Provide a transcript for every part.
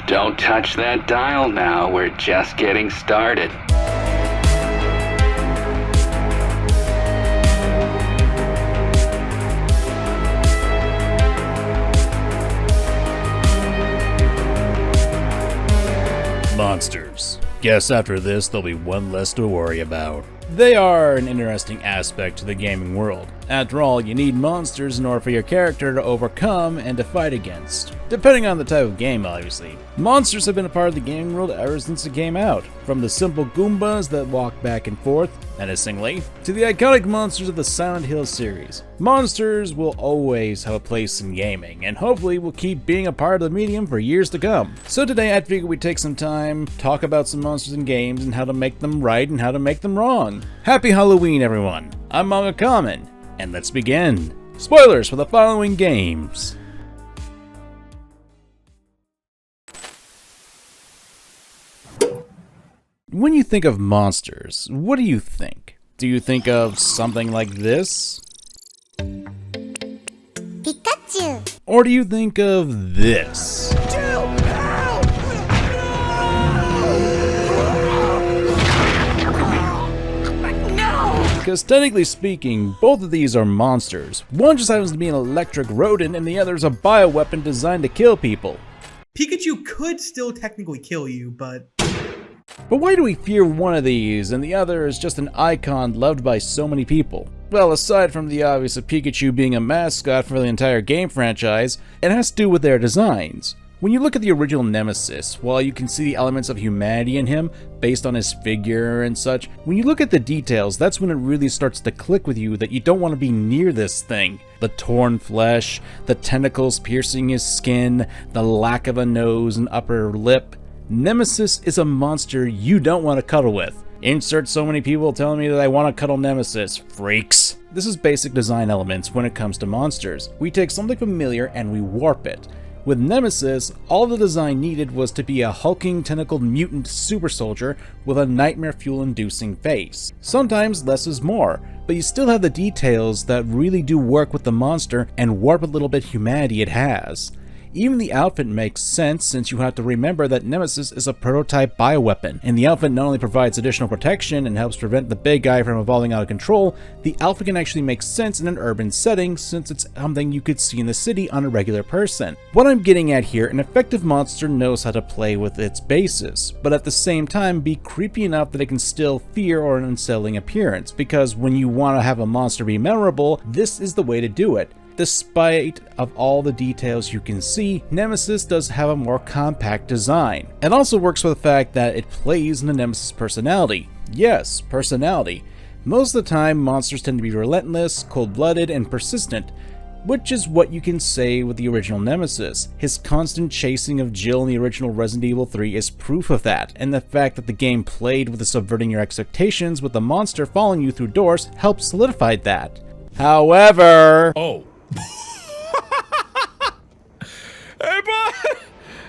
Don't touch that dial now, we're just getting started. Monsters. Guess after this there'll be one less to worry about. They are an interesting aspect to the gaming world. After all, you need monsters in order for your character to overcome and to fight against. Depending on the type of game, obviously. Monsters have been a part of the gaming world ever since it came out. From the simple Goombas that walk back and forth, menacingly, to the iconic monsters of the Silent Hill series. Monsters will always have a place in gaming, and hopefully will keep being a part of the medium for years to come. So today I figured we'd take some time, talk about some monsters in games and how to make them right and how to make them wrong. Happy Halloween, everyone! I'm MangaKamen, and let's begin. Spoilers for the following games. When you think of monsters, what do you think? Do you think of something like this? Pikachu! Or do you think of this? Because technically speaking, both of these are monsters. One just happens to be an electric rodent and the other is a bioweapon designed to kill people. Pikachu could still technically kill you, but why do we fear one of these and the other is just an icon loved by so many people? Well, aside from the obvious of Pikachu being a mascot for the entire game franchise, it has to do with their designs. When you look at the original Nemesis, while you can see the elements of humanity in him, based on his figure and such, when you look at the details, that's when it really starts to click with you that you don't want to be near this thing. The torn flesh, the tentacles piercing his skin, the lack of a nose and upper lip. Nemesis is a monster you don't want to cuddle with. Insert so many people telling me that I want to cuddle Nemesis, freaks. This is basic design elements when it comes to monsters. We take something familiar and we warp it. With Nemesis, all the design needed was to be a hulking tentacled mutant super soldier with a nightmare fuel-inducing face. Sometimes less is more, but you still have the details that really do work with the monster and warp a little bit humanity it has. Even the outfit makes sense since you have to remember that Nemesis is a prototype bioweapon, and the outfit not only provides additional protection and helps prevent the big guy from evolving out of control, the outfit can actually make sense in an urban setting since it's something you could see in the city on a regular person. What I'm getting at here, an effective monster knows how to play with its bases, but at the same time be creepy enough that it can still fear or an unsettling appearance, because when you want to have a monster be memorable, this is the way to do it. Despite of all the details you can see, Nemesis does have a more compact design. It also works with the fact that it plays in the Nemesis personality. Yes, personality. Most of the time, monsters tend to be relentless, cold-blooded, and persistent, which is what you can say with the original Nemesis. His constant chasing of Jill in the original Resident Evil 3 is proof of that, and the fact that the game played with the subverting your expectations with the monster following you through doors helped solidify that. However... Hey, bud!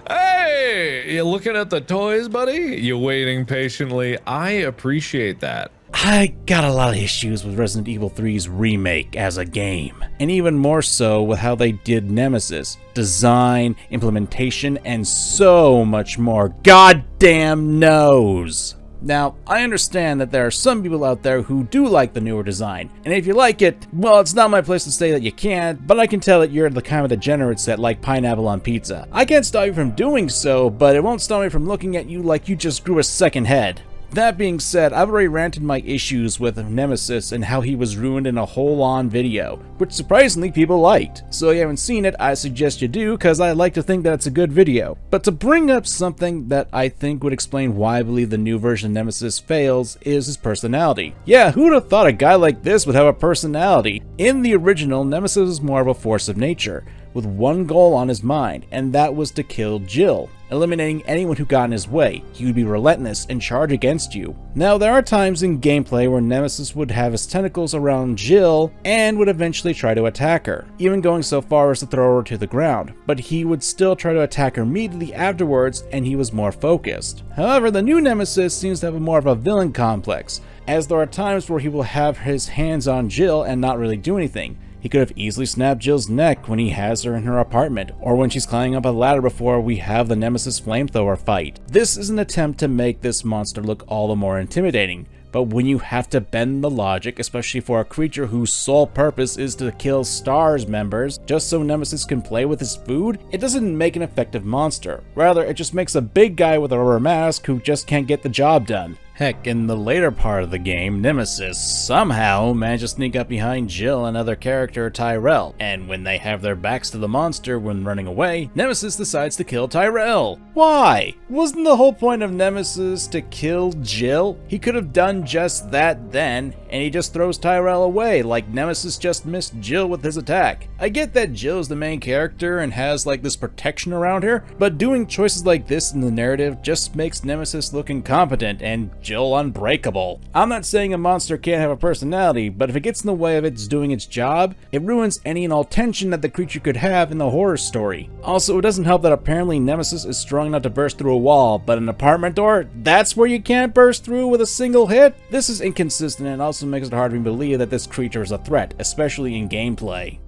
Hey! You looking at the toys, buddy? You waiting patiently? I appreciate that. I got a lot of issues with Resident Evil 3's remake as a game, and even more so with how they did Nemesis. Design, implementation, and so much more. Goddamn knows! Now, I understand that there are some people out there who do like the newer design, and if you like it, well, it's not my place to say that you can't, but I can tell that you're the kind of degenerates that like pineapple on pizza. I can't stop you from doing so, but it won't stop me from looking at you like you just grew a second head. That being said, I've already ranted my issues with Nemesis and how he was ruined in a whole-on video, which surprisingly people liked. So if you haven't seen it, I suggest you do, cause I like to think that it's a good video. But to bring up something that I think would explain why I believe the new version of Nemesis fails is his personality. Yeah, who would have thought a guy like this would have a personality? In the original, Nemesis was more of a force of nature, with one goal on his mind, and that was to kill Jill, eliminating anyone who got in his way. He would be relentless and charge against you. Now, there are times in gameplay where Nemesis would have his tentacles around Jill and would eventually try to attack her, even going so far as to throw her to the ground, but he would still try to attack her immediately afterwards and he was more focused. However, the new Nemesis seems to have more of a villain complex, as there are times where he will have his hands on Jill and not really do anything. He could have easily snapped Jill's neck when he has her in her apartment, or when she's climbing up a ladder before we have the Nemesis flamethrower fight. This is an attempt to make this monster look all the more intimidating. But when you have to bend the logic, especially for a creature whose sole purpose is to kill STARS members just so Nemesis can play with his food, it doesn't make an effective monster. Rather, it just makes a big guy with a rubber mask who just can't get the job done. Heck, in the later part of the game, Nemesis somehow managed to sneak up behind Jill and other character Tyrell, and when they have their backs to the monster when running away, Nemesis decides to kill Tyrell. Why? Wasn't the whole point of Nemesis to kill Jill? He could have done just that then, and he just throws Tyrell away like Nemesis just missed Jill with his attack. I get that Jill's the main character and has like this protection around her, but doing choices like this in the narrative just makes Nemesis look incompetent and Jill unbreakable. I'm not saying a monster can't have a personality, but if it gets in the way of its doing its job, it ruins any and all tension that the creature could have in the horror story. Also, it doesn't help that apparently Nemesis is strong enough to burst through a wall, but an apartment door, that's where you can't burst through with a single hit? This is inconsistent and also makes it hard to believe that this creature is a threat, especially in gameplay.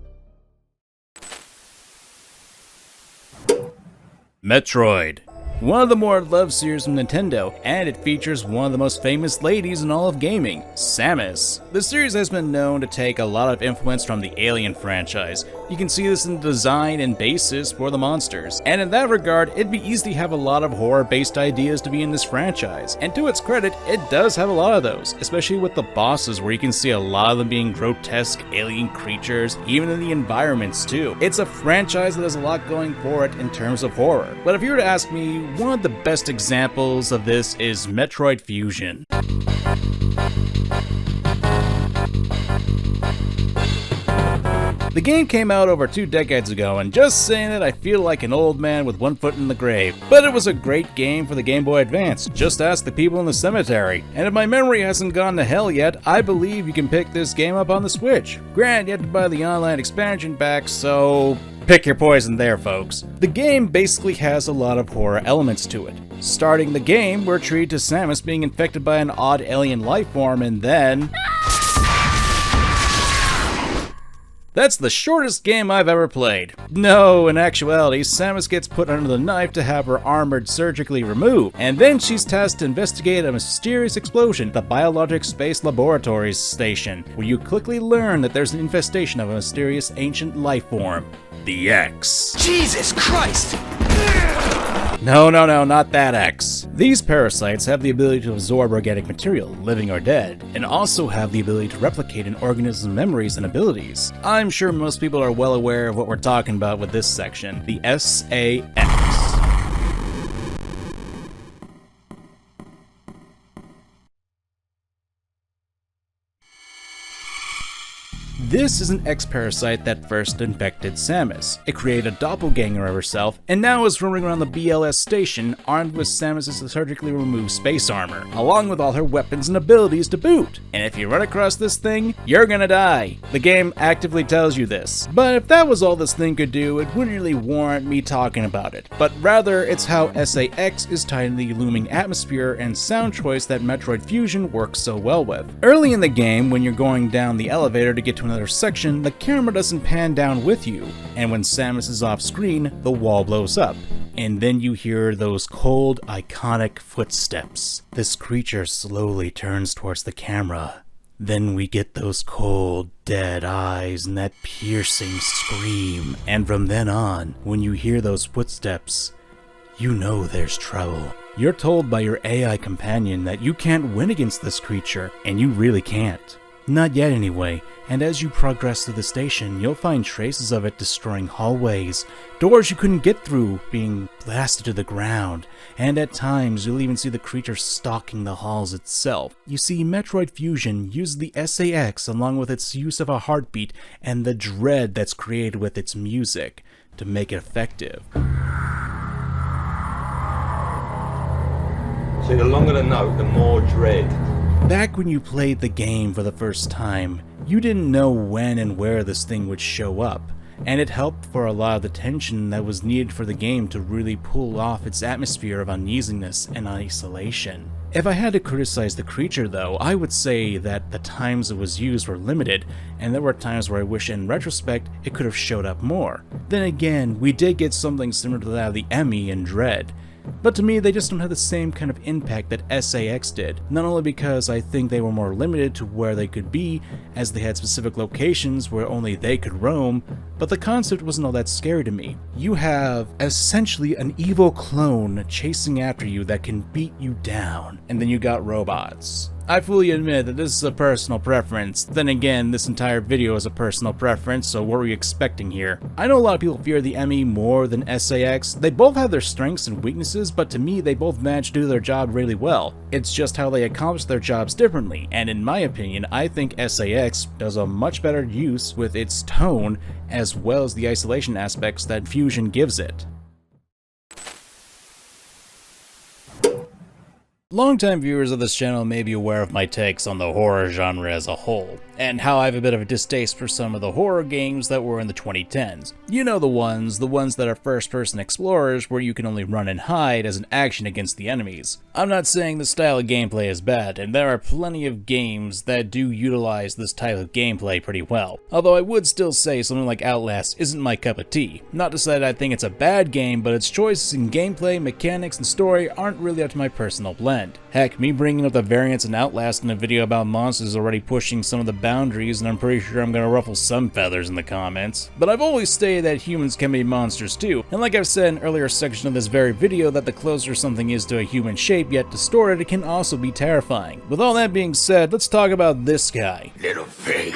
Metroid. One of the more loved series from Nintendo, and it features one of the most famous ladies in all of gaming, Samus. The series has been known to take a lot of influence from the Alien franchise. You can see this in the design and basis for the monsters, and in that regard, it'd be easy to have a lot of horror-based ideas to be in this franchise, and to its credit, it does have a lot of those, especially with the bosses where you can see a lot of them being grotesque alien creatures, even in the environments too. It's a franchise that has a lot going for it in terms of horror, but if you were to ask me, one of the best examples of this is Metroid Fusion. The game came out over 2 decades ago, and just saying it, I feel like an old man with one foot in the grave. But it was a great game for the Game Boy Advance, just ask the people in the cemetery. And if my memory hasn't gone to hell yet, I believe you can pick this game up on the Switch. Granted, you have to buy the online expansion pack, so pick your poison there, folks. The game basically has a lot of horror elements to it. Starting the game, we're treated to Samus being infected by an odd alien life form, and then that's the shortest game I've ever played. No, in actuality, Samus gets put under the knife to have her armor surgically removed, and then she's tasked to investigate a mysterious explosion at the Biologic Space Laboratories Station, where you quickly learn that there's an infestation of a mysterious ancient life form, the X. Jesus Christ! No, not that X. These parasites have the ability to absorb organic material, living or dead, and also have the ability to replicate an organism's memories and abilities. I'm sure most people are well aware of what we're talking about with this section, the SAX. This is an X-parasite that first infected Samus. It created a doppelganger of herself, and now is roaming around the BLS station armed with Samus' surgically removed space armor, along with all her weapons and abilities to boot. And if you run across this thing, you're gonna die. The game actively tells you this. But if that was all this thing could do, it wouldn't really warrant me talking about it. But rather, it's how SAX is tied in the looming atmosphere and sound choice that Metroid Fusion works so well with. Early in the game, when you're going down the elevator to get to another section, the camera doesn't pan down with you, and when Samus is off screen, the wall blows up, and then you hear those cold, iconic footsteps. This creature slowly turns towards the camera. Then we get those cold, dead eyes and that piercing scream, and from then on, when you hear those footsteps, you know there's trouble. You're told by your AI companion that you can't win against this creature, and you really can't. Not yet anyway, and as you progress through the station, you'll find traces of it destroying hallways, doors you couldn't get through being blasted to the ground, and at times you'll even see the creature stalking the halls itself. You see, Metroid Fusion uses the SAX along with its use of a heartbeat and the dread that's created with its music to make it effective. See, the longer the note, the more dread. Back when you played the game for the first time, you didn't know when and where this thing would show up, and it helped for a lot of the tension that was needed for the game to really pull off its atmosphere of uneasiness and isolation. If I had to criticize the creature though, I would say that the times it was used were limited, and there were times where I wish in retrospect it could have showed up more. Then again, we did get something similar to that of the Emmy in Dread. But to me, they just don't have the same kind of impact that SAX did, not only because I think they were more limited to where they could be, as they had specific locations where only they could roam, but the concept wasn't all that scary to me. You have essentially an evil clone chasing after you that can beat you down, and then you got robots. I fully admit that this is a personal preference. Then again, this entire video is a personal preference, so what were you expecting here? I know a lot of people fear the Emmy more than SAX. They both have their strengths and weaknesses, but to me, they both manage to do their job really well. It's just how they accomplish their jobs differently, and in my opinion, I think SAX does a much better use with its tone, as well as the isolation aspects that Fusion gives it. Longtime viewers of this channel may be aware of my takes on the horror genre as a whole, and how I have a bit of a distaste for some of the horror games that were in the 2010s. You know the ones that are first-person explorers where you can only run and hide as an action against the enemies. I'm not saying the style of gameplay is bad, and there are plenty of games that do utilize this type of gameplay pretty well. Although I would still say something like Outlast isn't my cup of tea. Not to say that I think it's a bad game, but its choices in gameplay, mechanics, and story aren't really up to my personal blend. Heck, me bringing up the variants in Outlast in a video about monsters is already pushing some of the boundaries, and I'm pretty sure I'm gonna ruffle some feathers in the comments. But I've always stated that humans can be monsters too, and like I've said in an earlier section of this very video, that the closer something is to a human shape yet distorted, it can also be terrifying. With all that being said, let's talk about this guy. Little pig.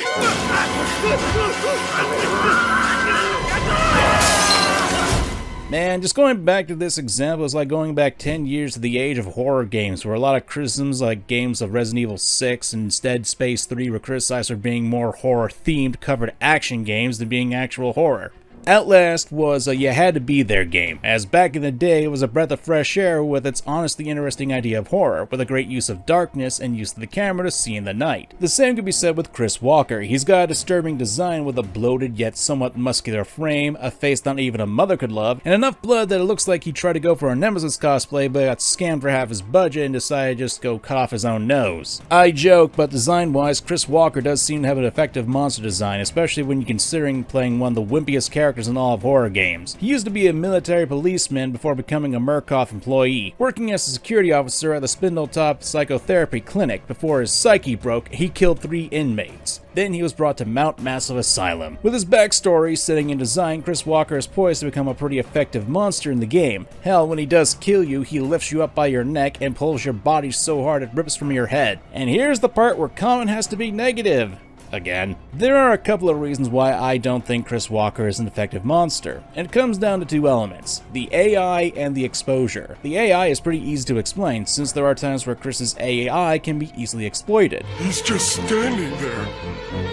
Man, just going back to this example is like going back 10 years to the age of horror games, where a lot of criticisms like games of Resident Evil 6 and Dead Space 3 were criticized for being more horror-themed covered action games than being actual horror. Outlast was a you had to be there game, as back in the day it was a breath of fresh air with its honestly interesting idea of horror, with a great use of darkness and use of the camera to see in the night. The same could be said with Chris Walker. He's got a disturbing design with a bloated yet somewhat muscular frame, a face not even a mother could love, and enough blood that it looks like he tried to go for a Nemesis cosplay but got scammed for half his budget and decided to just go cut off his own nose. I joke, but design-wise, Chris Walker does seem to have an effective monster design, especially when you're considering playing one of the wimpiest characters in all of horror games. He used to be a military policeman before becoming a Murkoff employee, working as a security officer at the Spindletop Psychotherapy Clinic. Before his psyche broke, he killed 3 inmates. Then he was brought to Mount Massive Asylum. With his backstory, setting, and design, Chris Walker is poised to become a pretty effective monster in the game. Hell, when he does kill you, he lifts you up by your neck and pulls your body so hard it rips from your head. And here's the part where Kamen has to be negative. Again. There are a couple of reasons why I don't think Chris Walker is an effective monster, and it comes down to 2 elements, the AI and the exposure. The AI is pretty easy to explain, since there are times where Chris's AI can be easily exploited. He's just standing there,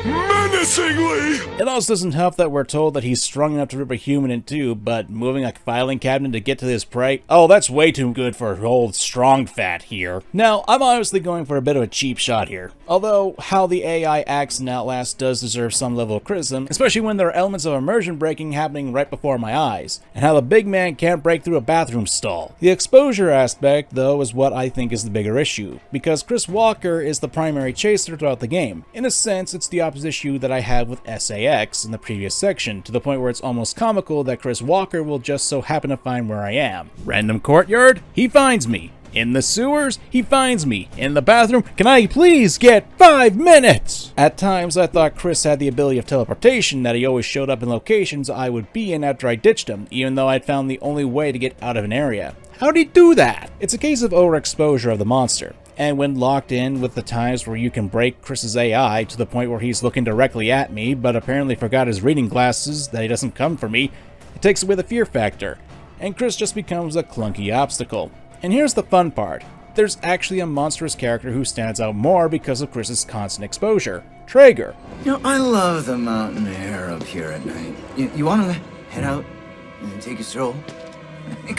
menacingly! It also doesn't help that we're told that he's strong enough to rip a human in 2, but moving a filing cabinet to get to his prey? Oh, that's way too good for old strong fat here. Now, I'm honestly going for a bit of a cheap shot here. Although, how the AI acts in Outlast does deserve some level of criticism, especially when there are elements of immersion breaking happening right before my eyes, and how the big man can't break through a bathroom stall. The exposure aspect, though, is what I think is the bigger issue, because Chris Walker is the primary chaser throughout the game. In a sense, it's the opposite issue that I had with SAX in the previous section, to the point where it's almost comical that Chris Walker will just so happen to find where I am. Random courtyard? He finds me. In the sewers? He finds me. In the bathroom? Can I please get 5 minutes? At times, I thought Chris had the ability of teleportation, that he always showed up in locations I would be in after I ditched him, even though I'd found the only way to get out of an area. How'd he do that? It's a case of overexposure of the monster. And when locked in with the times where you can break Chris's AI to the point where he's looking directly at me, but apparently forgot his reading glasses, that he doesn't come for me, it takes away the fear factor, and Chris just becomes a clunky obstacle. And here's the fun part. There's actually a monstrous character who stands out more because of Chris's constant exposure. Traeger. You know, I love the mountain air up here at night. You want to head out and take a stroll?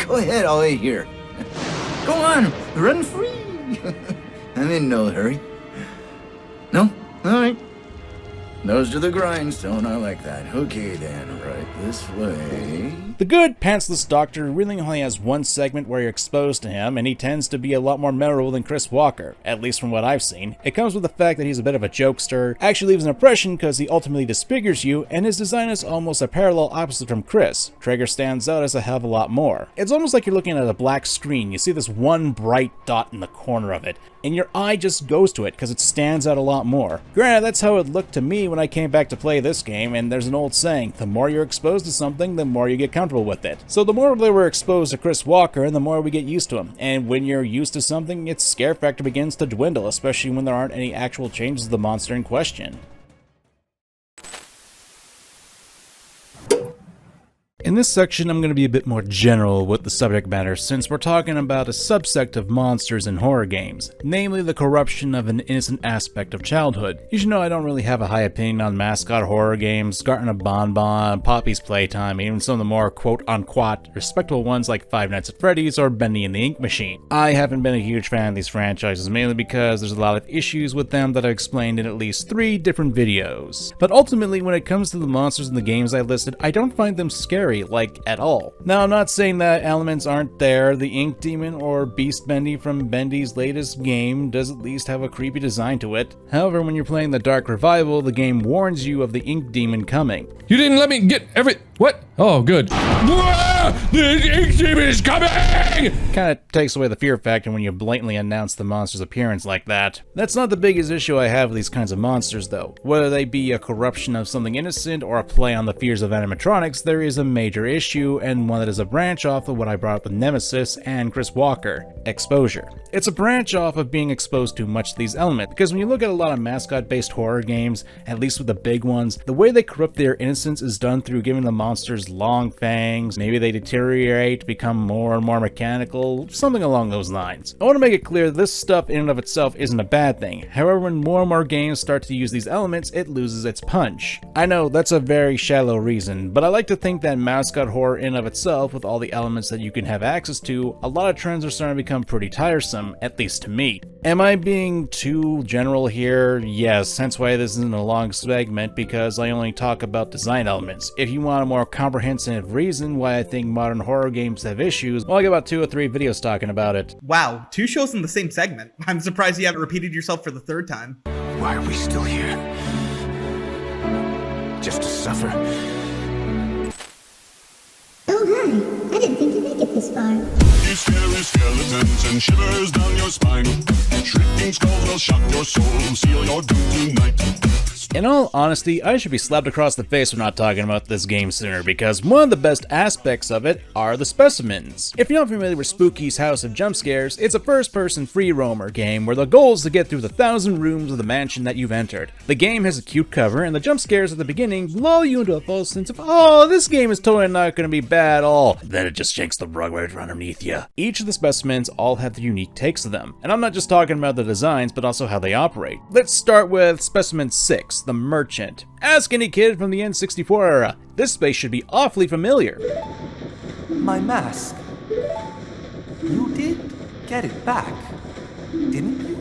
Go ahead, I'll wait here. Go on, run free. I'm in no hurry. No? All right. Nose to the grindstone, I like that. Okay then, right this way. The good pantsless doctor really only has one segment where you're exposed to him, and he tends to be a lot more memorable than Chris Walker, at least from what I've seen. It comes with the fact that he's a bit of a jokester, actually leaves an impression because he ultimately disfigures you, and his design is almost a parallel opposite from Chris. Traeger stands out as a hell of a lot more. It's almost like you're looking at a black screen. You see this one bright dot in the corner of it, and your eye just goes to it because it stands out a lot more. Granted, that's how it looked to me when I came back to play this game, and there's an old saying, the more you're exposed to something, the more you get comfortable with it. So the more they were exposed to Chris Walker, the more we get used to him. And when you're used to something, its scare factor begins to dwindle, especially when there aren't any actual changes to the monster in question. In this section, I'm going to be a bit more general with the subject matter since we're talking about a subsect of monsters in horror games, namely the corruption of an innocent aspect of childhood. You should know I don't really have a high opinion on mascot horror games, Garten of Bonbon, Poppy's Playtime, even some of the more quote-unquote respectable ones like Five Nights at Freddy's or Bendy and the Ink Machine. I haven't been a huge fan of these franchises, mainly because there's a lot of issues with them that I've explained in at least 3 different videos. But ultimately, when it comes to the monsters in the games I listed, I don't find them scary, like, at all. Now, I'm not saying that elements aren't there. The Ink Demon or Beast Bendy from Bendy's latest game does at least have a creepy design to it. However, when you're playing the Dark Revival, the game warns you of the Ink Demon coming. You didn't let me get what? Oh, good. The Ink Demon is coming! Kinda takes away the fear factor when you blatantly announce the monster's appearance like that. That's not the biggest issue I have with these kinds of monsters, though. Whether they be a corruption of something innocent or a play on the fears of animatronics, there is a major issue, and one that is a branch off of what I brought up with Nemesis and Chris Walker: exposure. It's a branch off of being exposed to much of these elements, because when you look at a lot of mascot-based horror games, at least with the big ones, the way they corrupt their innocence is done through giving the monsters long fangs, maybe they deteriorate, become more and more mechanical, something along those lines. I want to make it clear this stuff in and of itself isn't a bad thing. However, when more and more games start to use these elements, it loses its punch. I know that's a very shallow reason, but I like to think that mascot horror in and of itself, with all the elements that you can have access to, a lot of trends are starting to become pretty tiresome, at least to me. Am I being too general here? Yes, hence why this isn't a long segment, because I only talk about design elements. If you want a more comprehensive reason why I think modern horror games have issues, well, I got about 2 or 3 videos talking about it. Wow, 2 shows in the same segment. I'm surprised you haven't repeated yourself for the 3rd time. Why are we still here? Just to suffer? Oh, hi. I didn't think you'd make it this far. You scary skeletons and shivers down your spine. Shrieking skulls will shock your soul, seal your doom tonight. In all honesty, I should be slapped across the face for not talking about this game sooner, because one of the best aspects of it are the specimens. If you're not familiar with Spooky's House of Jump Scares, it's a first-person free roamer game where the goal is to get through the 1,000 rooms of the mansion that you've entered. The game has a cute cover, and the jump scares at the beginning lull you into a false sense of, oh, this game is totally not going to be bad at all. Then it just yanks the rug right underneath you. Each of the specimens all have their unique takes to them, and I'm not just talking about the designs, but also how they operate. Let's start with Specimen 6, the Merchant. Ask any kid from the N64 era. This space should be awfully familiar. My mask. You did get it back, didn't you?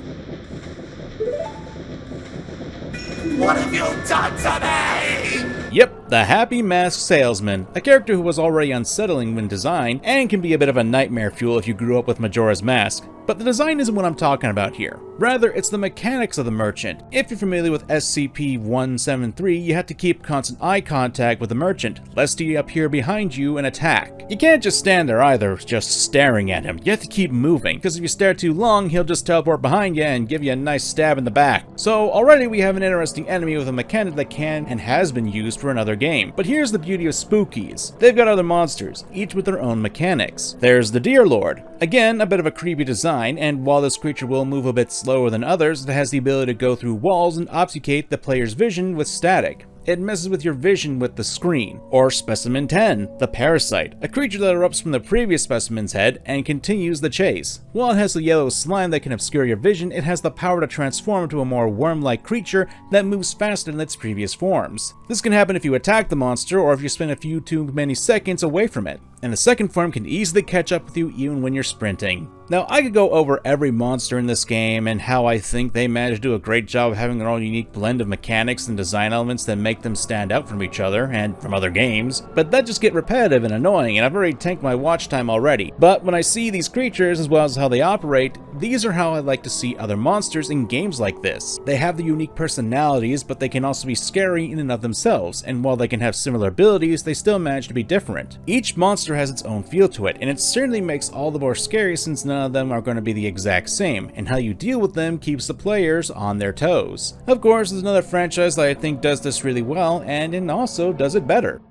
What have you done to me? Yep, the Happy Mask Salesman, a character who was already unsettling when designed, and can be a bit of a nightmare fuel if you grew up with Majora's Mask. But the design isn't what I'm talking about here. Rather, it's the mechanics of the Merchant. If you're familiar with SCP-173, you have to keep constant eye contact with the Merchant, lest he appear behind you and attack. You can't just stand there either, just staring at him. You have to keep moving, because if you stare too long, he'll just teleport behind you and give you a nice stab in the back. So already we have an interesting enemy with a mechanic that can and has been used for another game. But here's the beauty of Spookies. They've got other monsters, each with their own mechanics. There's the Deer Lord. Again, a bit of a creepy design, and while this creature will move a bit slower than others, it has the ability to go through walls and obfuscate the player's vision with static. It messes with your vision with the screen. Or Specimen 10, the Parasite, a creature that erupts from the previous specimen's head and continues the chase. While it has the yellow slime that can obscure your vision, it has the power to transform into a more worm-like creature that moves faster than its previous forms. This can happen if you attack the monster or if you spend a few too many seconds away from it. and the second form can easily catch up with you even when you're sprinting. Now, I could go over every monster in this game and how I think they managed to do a great job of having their own unique blend of mechanics and design elements that make them stand out from each other and from other games, but that just get repetitive and annoying, and I've already tanked my watch time already. But when I see these creatures as well as how they operate, these are how I like to see other monsters in games like this. They have the unique personalities, but they can also be scary in and of themselves, and while they can have similar abilities, they still manage to be different. Each monster has its own feel to it, and it certainly makes all the more scary since none of them are going to be the exact same, and how you deal with them keeps the players on their toes. Of course, there's another franchise that I think does this really well, and it also does it better.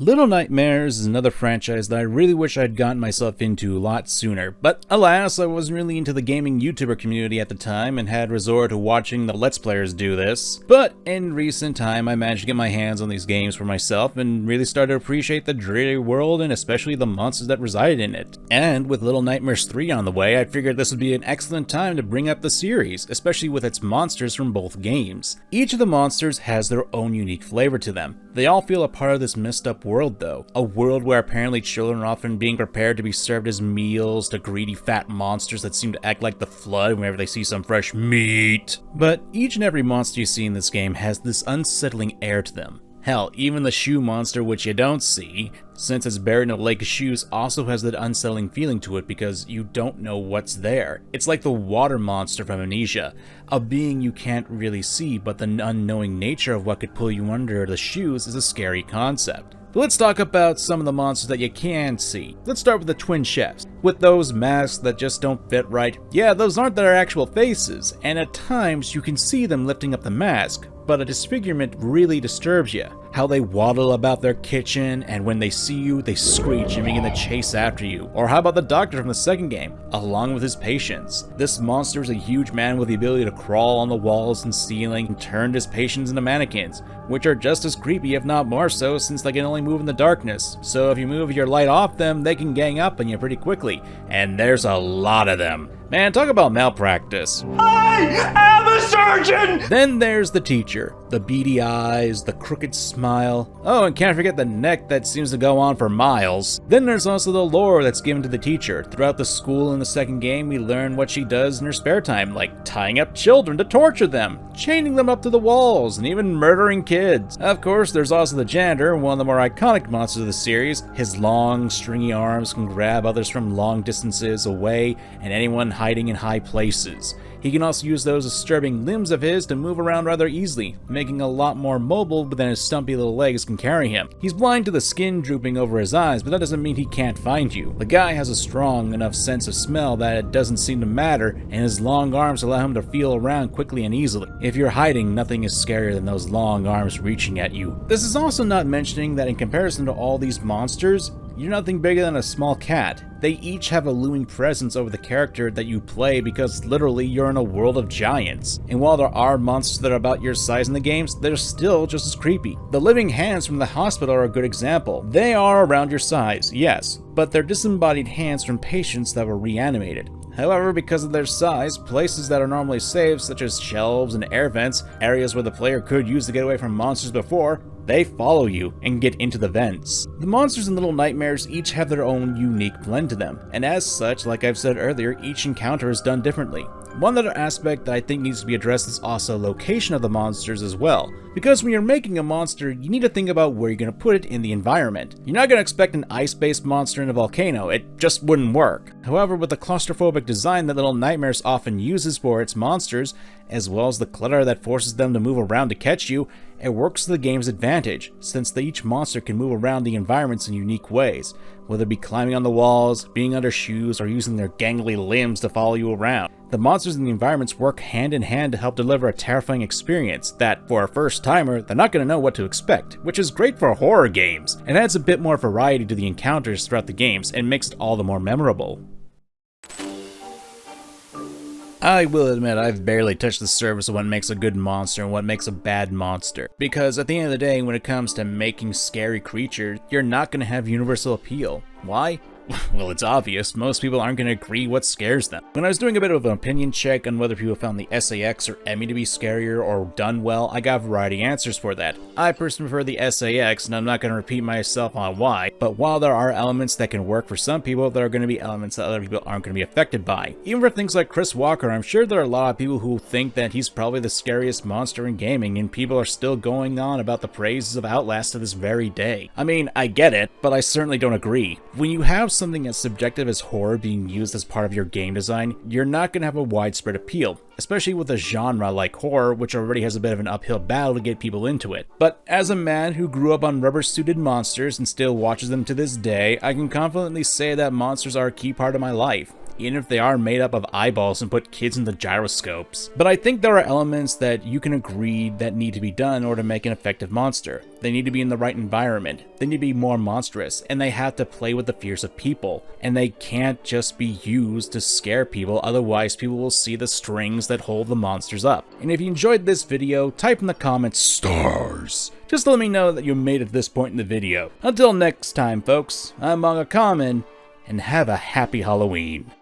Little Nightmares is another franchise that I really wish I'd gotten myself into a lot sooner, but alas, I wasn't really into the gaming YouTuber community at the time and had resort to watching the Let's Players do this. But in recent time, I managed to get my hands on these games for myself and really started to appreciate the dreary world and especially the monsters that reside in it. And with Little Nightmares 3 on the way, I figured this would be an excellent time to bring up the series, especially with its monsters from both games. Each of the monsters has their own unique flavor to them. They all feel a part of this messed up world though, a world where apparently children are often being prepared to be served as meals to greedy fat monsters that seem to act like the Flood whenever they see some fresh meat. But each and every monster you see in this game has this unsettling air to them. Hell, even the shoe monster, which you don't see, since it's buried in a lake of shoes, also has that unsettling feeling to it because you don't know what's there. It's like the water monster from Amnesia, a being you can't really see, but the unknowing nature of what could pull you under the shoes is a scary concept. But let's talk about some of the monsters that you can see. Let's start with the twin chefs, with those masks that just don't fit right. Yeah, those aren't their actual faces, and at times you can see them lifting up the mask, but a disfigurement really disturbs you. How they waddle about their kitchen, and when they see you, they screech and begin to chase after you. Or how about the doctor from the second game, along with his patients? This monster is a huge man with the ability to crawl on the walls and ceiling and turn his patients into mannequins, which are just as creepy if not more so since they can only move in the darkness. So if you move your light off them, they can gang up on you pretty quickly, and there's a lot of them. Man, talk about malpractice. I am a surgeon! Then there's the teacher. The beady eyes, the crooked smile. Oh, and can't forget the neck that seems to go on for miles. Then there's also the lore that's given to the teacher. Throughout the school in the second game, we learn what she does in her spare time, like tying up children to torture them, chaining them up to the walls, and even murdering kids. Of course, there's also the janitor, one of the more iconic monsters of the series. His long, stringy arms can grab others from long distances away and anyone hiding in high places. He can also use those disturbing limbs of his to move around rather easily, making a lot more mobile than his stumpy little legs can carry him. He's blind to the skin drooping over his eyes, but that doesn't mean he can't find you. The guy has a strong enough sense of smell that it doesn't seem to matter, and his long arms allow him to feel around quickly and easily. If you're hiding, nothing is scarier than those long arms reaching at you. This is also not mentioning that in comparison to all these monsters, you're nothing bigger than a small cat. They each have a looming presence over the character that you play because literally you're in a world of giants. And while there are monsters that are about your size in the games, they're still just as creepy. The living hands from the hospital are a good example. They are around your size, yes, but they're disembodied hands from patients that were reanimated. However, because of their size, places that are normally safe, such as shelves and air vents, areas where the player could use to get away from monsters before, they follow you and get into the vents. The monsters in Little Nightmares each have their own unique blend to them, and as such, like I've said earlier, each encounter is done differently. One other aspect that I think needs to be addressed is also location of the monsters as well. Because when you're making a monster, you need to think about where you're going to put it in the environment. You're not going to expect an ice-based monster in a volcano, it just wouldn't work. However, with the claustrophobic design that Little Nightmares often uses for its monsters, as well as the clutter that forces them to move around to catch you, it works to the game's advantage, since each monster can move around the environments in unique ways, whether it be climbing on the walls, being under shoes, or using their gangly limbs to follow you around. The monsters in the environments work hand in hand to help deliver a terrifying experience that, for a first-timer, they're not going to know what to expect, which is great for horror games. It adds a bit more variety to the encounters throughout the games and makes it all the more memorable. I will admit I've barely touched the surface of what makes a good monster and what makes a bad monster, because at the end of the day, when it comes to making scary creatures, you're not going to have universal appeal. Why? Well, it's obvious. Most people aren't going to agree what scares them. When I was doing a bit of an opinion check on whether people found the SAX or Emmy to be scarier or done well, I got a variety of answers for that. I personally prefer the SAX, and I'm not going to repeat myself on why, but while there are elements that can work for some people, there are going to be elements that other people aren't going to be affected by. Even for things like Chris Walker, I'm sure there are a lot of people who think that he's probably the scariest monster in gaming, and people are still going on about the praises of Outlast to this very day. I mean, I get it, but I certainly don't agree. When you have something as subjective as horror being used as part of your game design, you're not going to have a widespread appeal, especially with a genre like horror, which already has a bit of an uphill battle to get people into it. But as a man who grew up on rubber-suited monsters and still watches them to this day, I can confidently say that monsters are a key part of my life, even if they are made up of eyeballs and put kids into gyroscopes. But I think there are elements that you can agree that need to be done in order to make an effective monster. They need to be in the right environment, they need to be more monstrous, and they have to play with the fears of people. And they can't just be used to scare people, otherwise people will see the strings that hold the monsters up. And if you enjoyed this video, type in the comments stars, just to let me know that you made it to this point in the video. Until next time folks, I'm MangaKamen, and have a happy Halloween.